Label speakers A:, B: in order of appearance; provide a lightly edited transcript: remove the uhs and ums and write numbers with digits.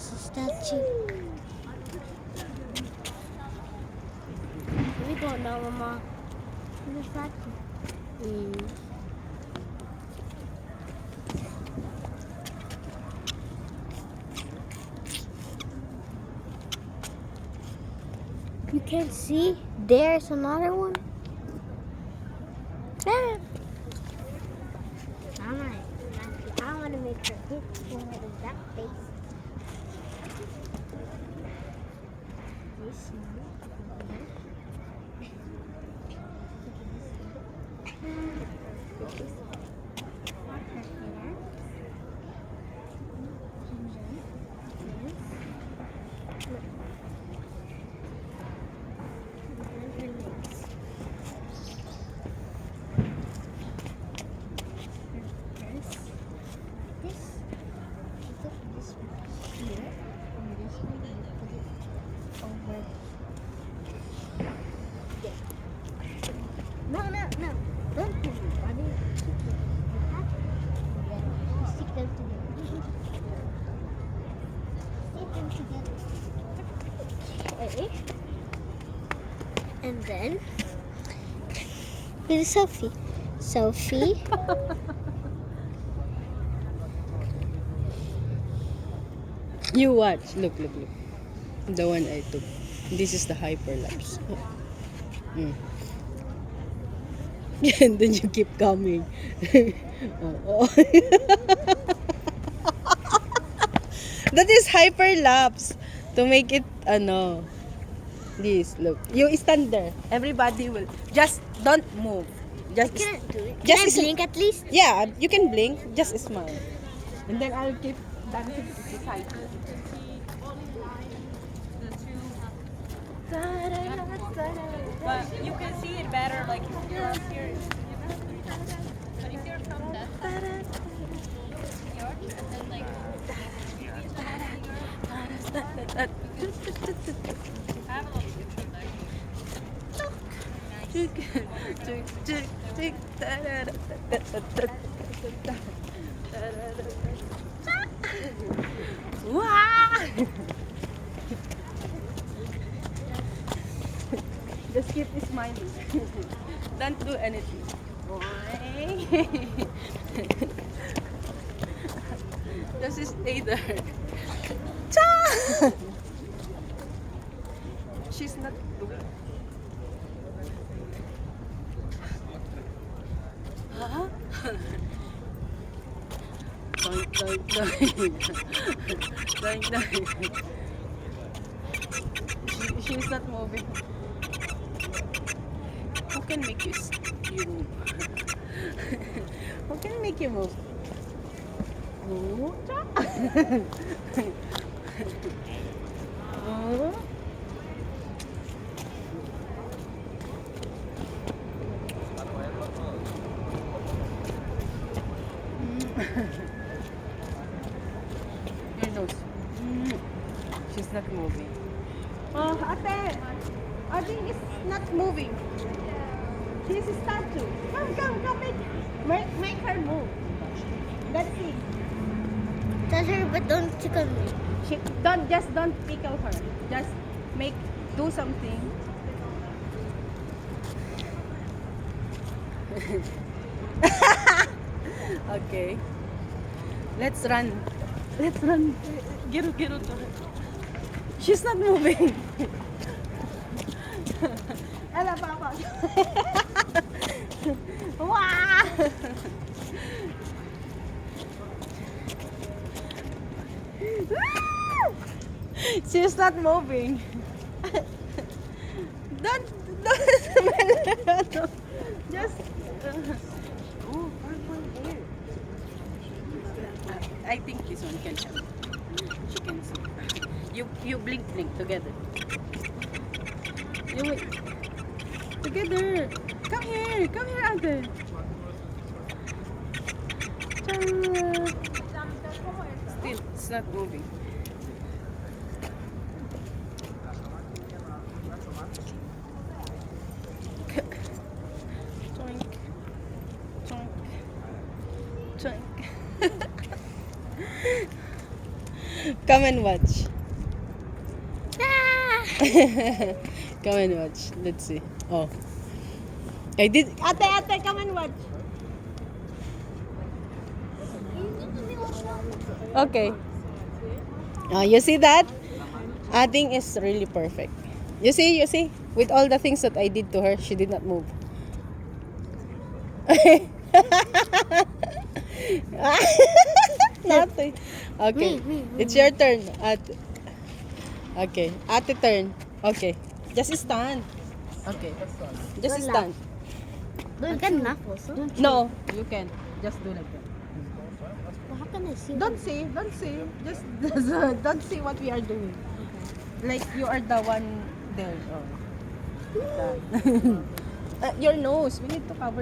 A: is a statue. We don't know, Mama. It's a statue. You can see there's another one. Ah. I want to make her hit for that face. This one. No. Don't move your body. Stick them together. Stick them together. Okay. And then with a selfie. Selfie.
B: You watch. Look. The one I took. This is the hyperlapse. And then you keep coming. Oh. That is hyperlapse. To make it, this, look. You stand there. Everybody will. Just don't move. Just
A: Can I do it?
B: Just
A: Can I blink at least?
B: Yeah, you can blink. Just smile. And then I'll keep dancing beside you.
C: But you can see it better, like if you're up here. But if you're from that side, yours, and then like. Have a little picture
B: Just keep smiling. Don't do anything. Just stay there. Cha! She's not doing. Huh? Doink. She's not moving. Who can make you move? Who can make you move? Oh, oh. Your nose. She's not moving. Oh, Ate! Ate is not moving. She's a statue. Come, make her move. Let's see.
A: Tell her, but don't tickle me.
B: Don't tickle her. Just do something. Okay. Let's run. Get to her. She's not moving. Ella, Papa. Wow. She's not moving. Don't smell. Just. Oh, purple hair. I think this one can help. She can see. You blink together. You wait. Together. Come here, Ate. Still, it's not moving. Choink. Come and watch.
A: Ah!
B: Come and watch. Let's see. Oh. I did. Ate, come and watch. Okay. You see that? Ating is really perfect. You see? With all the things that I did to her, she did not move. Nothing. Okay.
A: Me.
B: It's your turn. Okay. Ate turn. Okay. Just stand. Okay. Just
A: Don't
B: stand.
A: You can laugh also.
B: No, you can. Just do like that.
A: How can I see?
B: Don't say. Just don't say what we are doing. Like you are the one there. Oh. Like that. Your nose. We need to cover your